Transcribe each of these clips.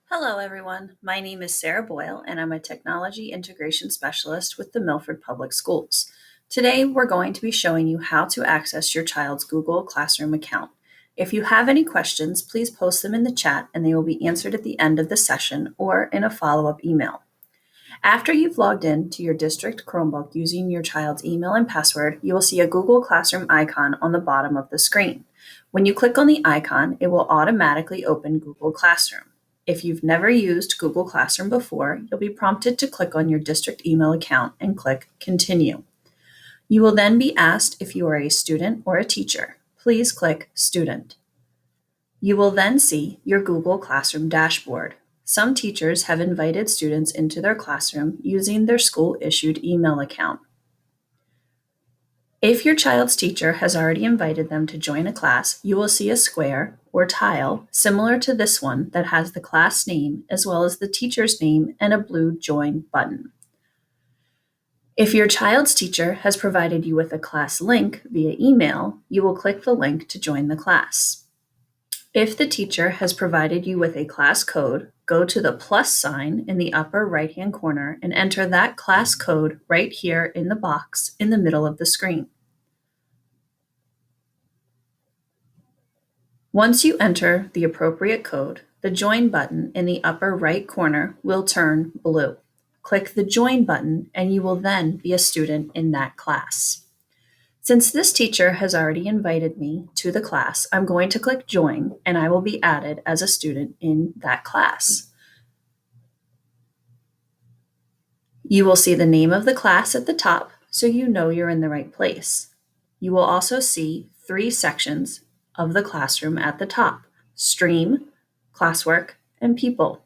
Hello, everyone. My name is Sarah Boyle, and I'm a Technology Integration Specialist with the Milford Public Schools. Today, we're going to be showing you how to access your child's Google Classroom account. If you have any questions, please post them in the chat, and they will be answered at the end of the session or in a follow-up email. After you've logged in to your district Chromebook using your child's email and password, you will see a Google Classroom icon on the bottom of the screen. When you click on the icon, it will automatically open Google Classroom. If you've never used Google Classroom before, you'll be prompted to click on your district email account and click Continue. You will then be asked if you are a student or a teacher. Please click Student. You will then see your Google Classroom dashboard. Some teachers have invited students into their classroom using their school-issued email account. If your child's teacher has already invited them to join a class, you will see a square or tile similar to this one that has the class name as well as the teacher's name and a blue Join button. If your child's teacher has provided you with a class link via email, you will click the link to join the class. If the teacher has provided you with a class code, go to the plus sign in the upper right-hand corner and enter that class code right here in the box in the middle of the screen. Once you enter the appropriate code, the Join button in the upper right corner will turn blue. Click the Join button and you will then be a student in that class. Since this teacher has already invited me to the class, I'm going to click Join and I will be added as a student in that class. You will see the name of the class at the top, so you know you're in the right place. You will also see 3 sections of the classroom at the top: Stream, Classwork, and People.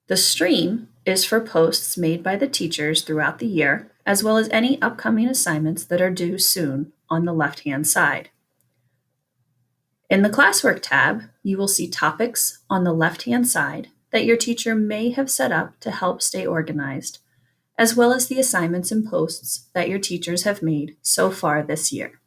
The stream is for posts made by the teachers throughout the year, as well as any upcoming assignments that are due soon on the left-hand side. In the Classwork tab, you will see topics on the left-hand side that your teacher may have set up to help stay organized, as well as the assignments and posts that your teachers have made so far this year.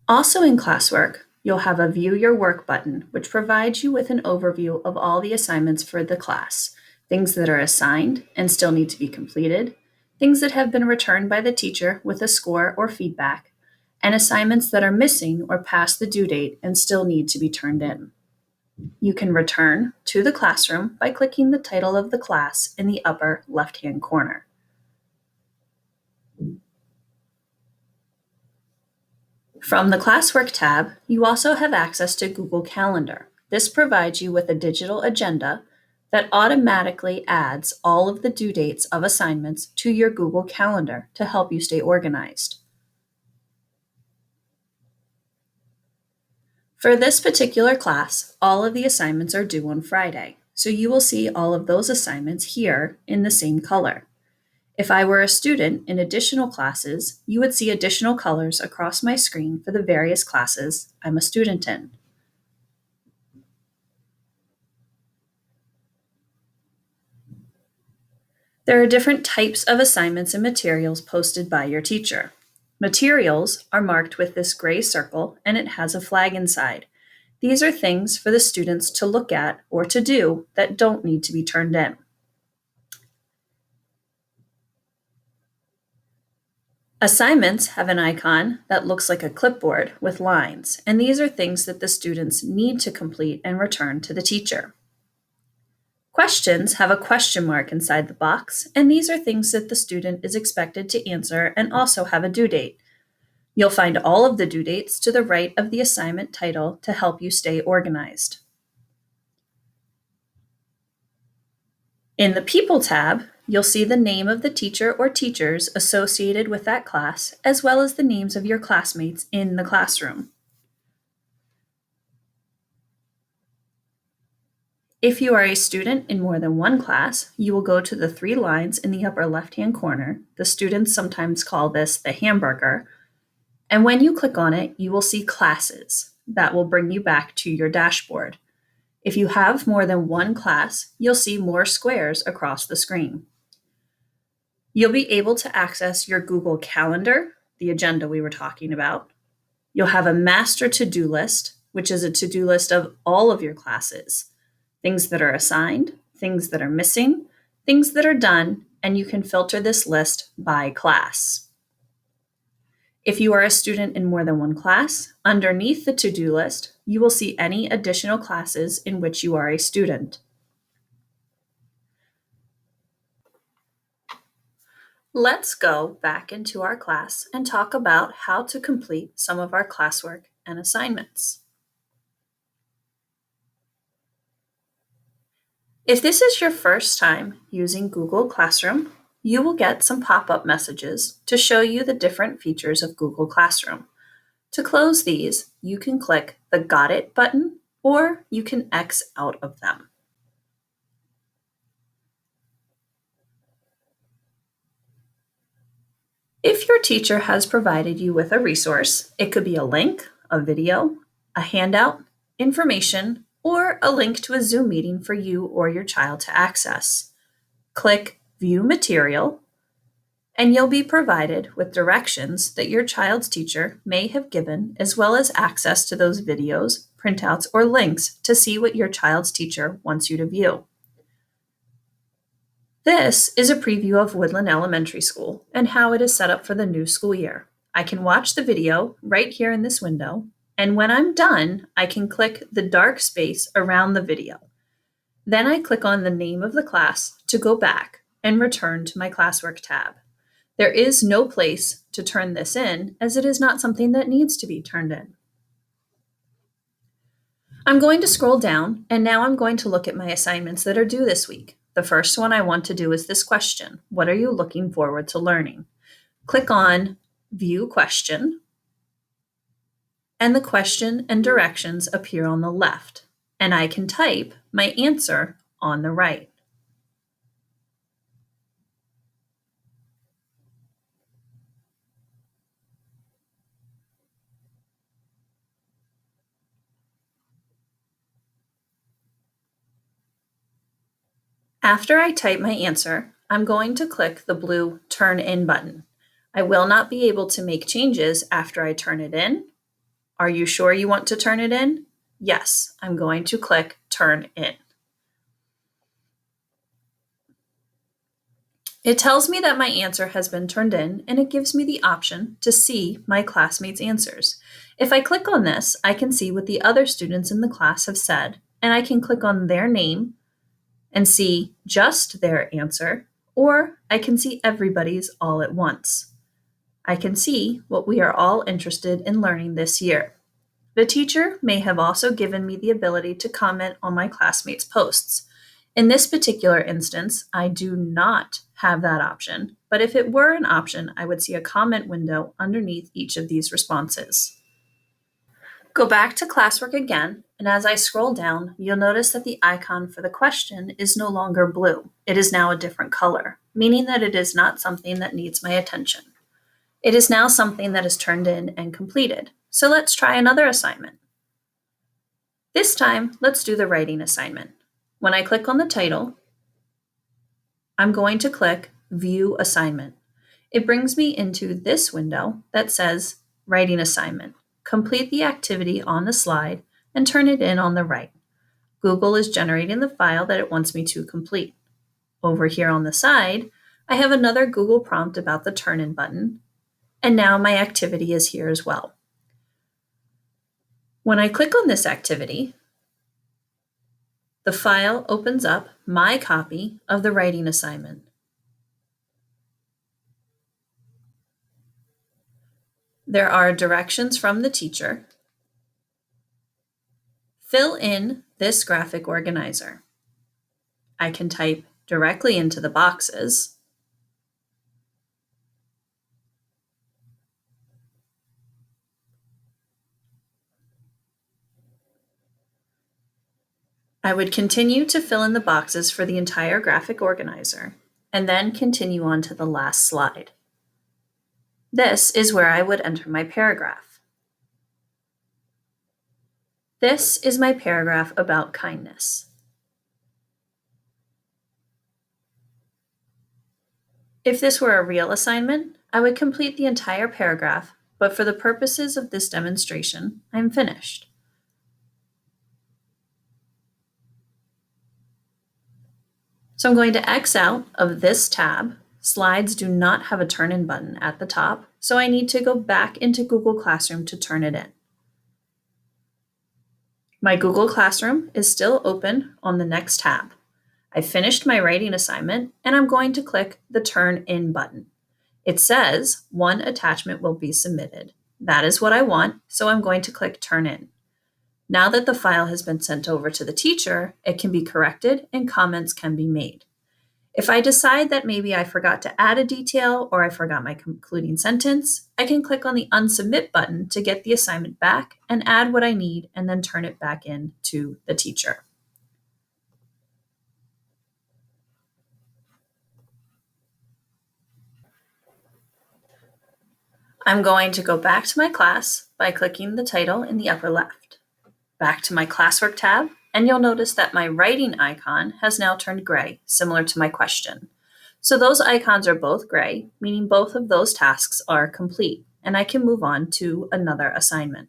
Also in Classwork, you'll have a View Your Work button, which provides you with an overview of all the assignments for the class, things that are assigned and still need to be completed, things that have been returned by the teacher with a score or feedback, and assignments that are missing or past the due date and still need to be turned in. You can return to the classroom by clicking the title of the class in the upper left-hand corner. From the Classwork tab, you also have access to Google Calendar. This provides you with a digital agenda that automatically adds all of the due dates of assignments to your Google Calendar to help you stay organized. For this particular class, all of the assignments are due on Friday, so you will see all of those assignments here in the same color. If I were a student in additional classes, you would see additional colors across my screen for the various classes I'm a student in. There are different types of assignments and materials posted by your teacher. Materials are marked with this gray circle and it has a flag inside. These are things for the students to look at or to do that don't need to be turned in. Assignments have an icon that looks like a clipboard with lines, and these are things that the students need to complete and return to the teacher. Questions have a question mark inside the box, and these are things that the student is expected to answer and also have a due date. You'll find all of the due dates to the right of the assignment title to help you stay organized. In the People tab, you'll see the name of the teacher or teachers associated with that class, as well as the names of your classmates in the classroom. If you are a student in more than one class, you will go to the 3 lines in the upper left-hand corner. The students sometimes call this the hamburger. And when you click on it, you will see classes. That will bring you back to your dashboard. If you have more than one class, you'll see more squares across the screen. You'll be able to access your Google Calendar, the agenda we were talking about. You'll have a master to-do list, which is a to-do list of all of your classes, things that are assigned, things that are missing, things that are done, and you can filter this list by class. If you are a student in more than one class, underneath the to-do list, you will see any additional classes in which you are a student. Let's go back into our class and talk about how to complete some of our classwork and assignments. If this is your first time using Google Classroom, you will get some pop-up messages to show you the different features of Google Classroom. To close these, you can click the Got It button, or you can X out of them. If your teacher has provided you with a resource, it could be a link, a video, a handout, information, or a link to a Zoom meeting for you or your child to access. Click View Material, and you'll be provided with directions that your child's teacher may have given, as well as access to those videos, printouts, or links to see what your child's teacher wants you to view. This is a preview of Woodland Elementary School and how it is set up for the new school year. I can watch the video right here in this window, and when I'm done, I can click the dark space around the video. Then I click on the name of the class to go back and return to my Classwork tab. There is no place to turn this in, as it is not something that needs to be turned in. I'm going to scroll down, and now I'm going to look at my assignments that are due this week. The first one I want to do is this question: what are you looking forward to learning? Click on View Question, and the question and directions appear on the left, and I can type my answer on the right. After I type my answer, I'm going to click the blue Turn In button. I will not be able to make changes after I turn it in. Are you sure you want to turn it in? Yes, I'm going to click Turn In. It tells me that my answer has been turned in, and it gives me the option to see my classmates' answers. If I click on this, I can see what the other students in the class have said, and I can click on their name and see just their answer, or I can see everybody's all at once. I can see what we are all interested in learning this year. The teacher may have also given me the ability to comment on my classmates' posts. In this particular instance, I do not have that option, but if it were an option, I would see a comment window underneath each of these responses. Go back to Classwork again, and as I scroll down, you'll notice that the icon for the question is no longer blue. It is now a different color, meaning that it is not something that needs my attention. It is now something that is turned in and completed. So let's try another assignment. This time, let's do the writing assignment. When I click on the title, I'm going to click View Assignment. It brings me into this window that says Writing Assignment. Complete the activity on the slide and turn it in on the right. Google is generating the file that it wants me to complete. Over here on the side, I have another Google prompt about the turn in button, and now my activity is here as well. When I click on this activity, the file opens up my copy of the writing assignment. There are directions from the teacher. Fill in this graphic organizer. I can type directly into the boxes. I would continue to fill in the boxes for the entire graphic organizer, and then continue on to the last slide. This is where I would enter my paragraph. This is my paragraph about kindness. If this were a real assignment, I would complete the entire paragraph, but for the purposes of this demonstration, I'm finished. So I'm going to X out of this tab. Slides do not have a turn in button at the top, so I need to go back into Google Classroom to turn it in. My Google Classroom is still open on the next tab. I finished my writing assignment and I'm going to click the Turn In button. It says one attachment will be submitted. That is what I want, so I'm going to click Turn In. Now that the file has been sent over to the teacher, it can be corrected and comments can be made. If I decide that maybe I forgot to add a detail or I forgot my concluding sentence, I can click on the Unsubmit button to get the assignment back and add what I need and then turn it back in to the teacher. I'm going to go back to my class by clicking the title in the upper left. Back to my Classwork tab, and you'll notice that my writing icon has now turned gray, similar to my question. So those icons are both gray, meaning both of those tasks are complete, and I can move on to another assignment.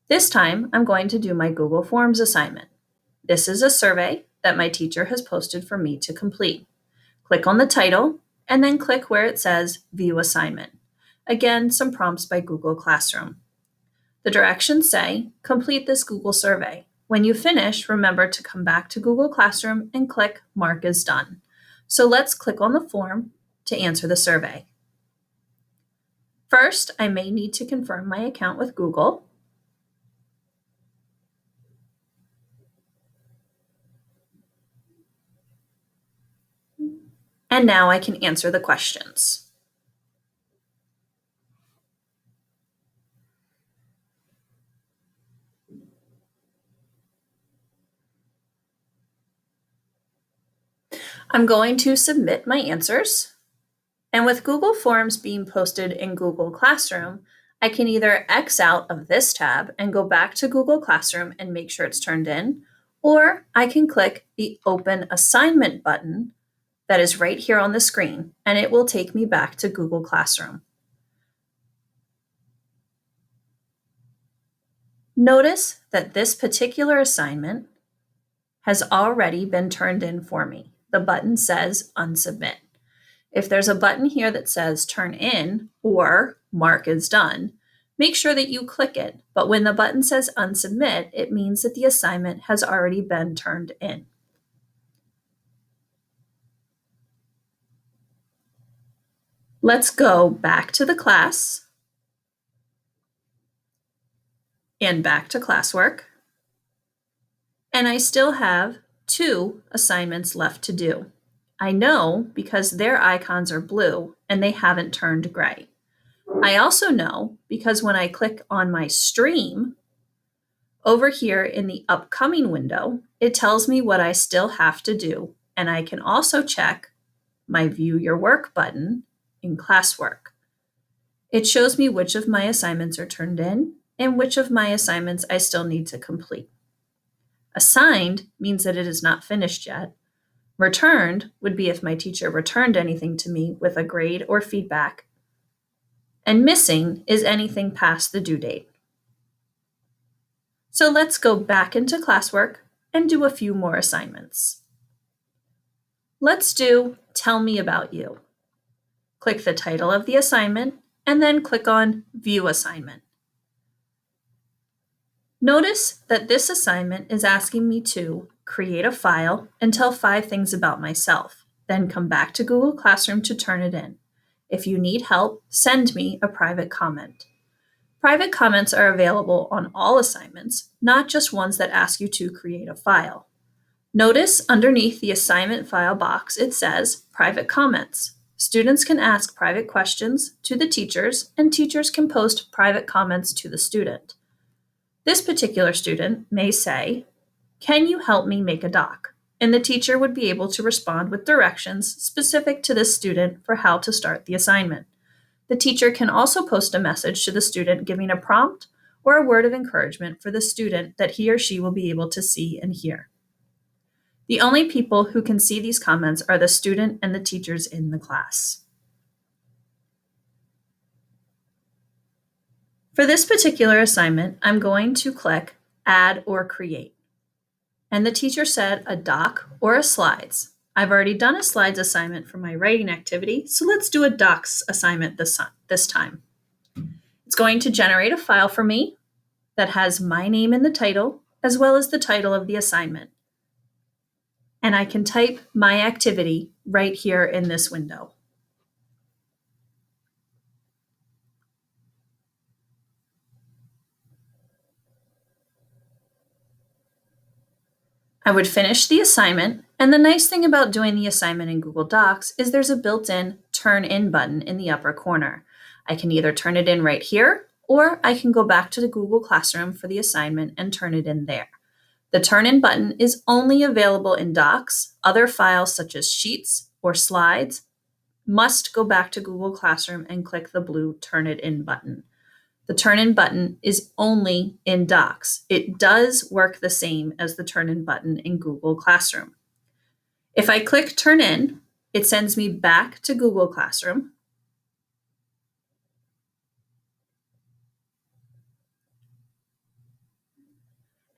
This time, I'm going to do my Google Forms assignment. This is a survey that my teacher has posted for me to complete. Click on the title, and then click where it says View Assignment. Again, some prompts by Google Classroom. The directions say, complete this Google survey. When you finish, remember to come back to Google Classroom and click Mark as Done. So let's click on the form to answer the survey. First, I may need to confirm my account with Google. And now I can answer the questions. I'm going to submit my answers. And with Google Forms being posted in Google Classroom, I can either X out of this tab and go back to Google Classroom and make sure it's turned in, or I can click the Open Assignment button that is right here on the screen, and it will take me back to Google Classroom. Notice that this particular assignment has already been turned in for me. The button says Unsubmit. If there's a button here that says Turn In or Mark as Done, make sure that you click it. But when the button says Unsubmit, it means that the assignment has already been turned in. Let's go back to the class and back to Classwork. And I still have 2 assignments left to do. I know because their icons are blue and they haven't turned gray. I also know because when I click on my stream, over here in the upcoming window, it tells me what I still have to do, and I can also check my View Your Work button in Classwork. It shows me which of my assignments are turned in and which of my assignments I still need to complete. Assigned means that it is not finished yet. Returned would be if my teacher returned anything to me with a grade or feedback. And missing is anything past the due date. So let's go back into Classwork and do a few more assignments. Let's do Tell Me About You. Click the title of the assignment and then click on View Assignment. Notice that this assignment is asking me to create a file and tell 5 things about myself, then come back to Google Classroom to turn it in. If you need help, send me a private comment. Private comments are available on all assignments, not just ones that ask you to create a file. Notice underneath the assignment file box, it says Private Comments. Students can ask private questions to the teachers, and teachers can post private comments to the student. This particular student may say, "Can you help me make a doc?" And the teacher would be able to respond with directions specific to this student for how to start the assignment. The teacher can also post a message to the student giving a prompt or a word of encouragement for the student that he or she will be able to see and hear. The only people who can see these comments are the student and the teachers in the class. For this particular assignment, I'm going to click Add or Create. And the teacher said a doc or a slides. I've already done a slides assignment for my writing activity, so let's do a docs assignment this time. It's going to generate a file for me that has my name in the title, as well as the title of the assignment. And I can type my activity right here in this window. I would finish the assignment, and the nice thing about doing the assignment in Google Docs is there's a built-in Turn In button in the upper corner. I can either turn it in right here, or I can go back to the Google Classroom for the assignment and turn it in there. The Turn In button is only available in Docs. Other files such as Sheets or Slides must go back to Google Classroom and click the blue Turn It In button. The Turn In button is only in Docs. It does work the same as the Turn In button in Google Classroom. If I click Turn In, it sends me back to Google Classroom.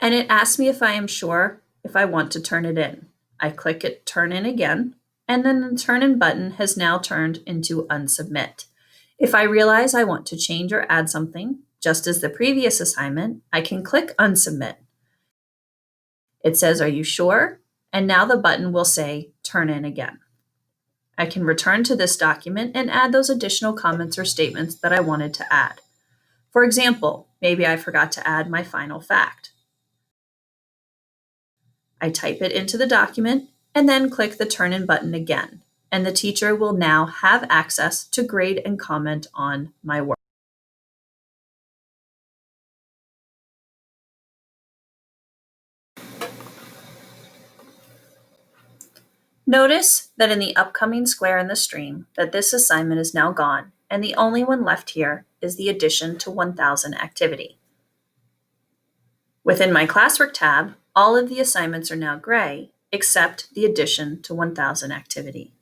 And it asks me if I am sure if I want to turn it in. I click it Turn In again, and then the Turn In button has now turned into Unsubmit. If I realize I want to change or add something, just as the previous assignment, I can click Unsubmit. It says, "Are you sure?" And now the button will say, "Turn In again." I can return to this document and add those additional comments or statements that I wanted to add. For example, maybe I forgot to add my final fact. I type it into the document and then click the Turn In button again, and the teacher will now have access to grade and comment on my work. Notice that in the upcoming square in the stream that this assignment is now gone, and the only one left here is the addition to 1000 activity. Within my Classwork tab, all of the assignments are now gray, except the addition to 1000 activity.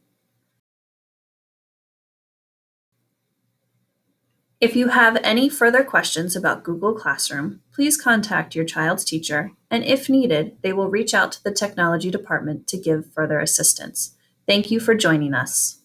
If you have any further questions about Google Classroom, please contact your child's teacher, and if needed, they will reach out to the technology department to give further assistance. Thank you for joining us.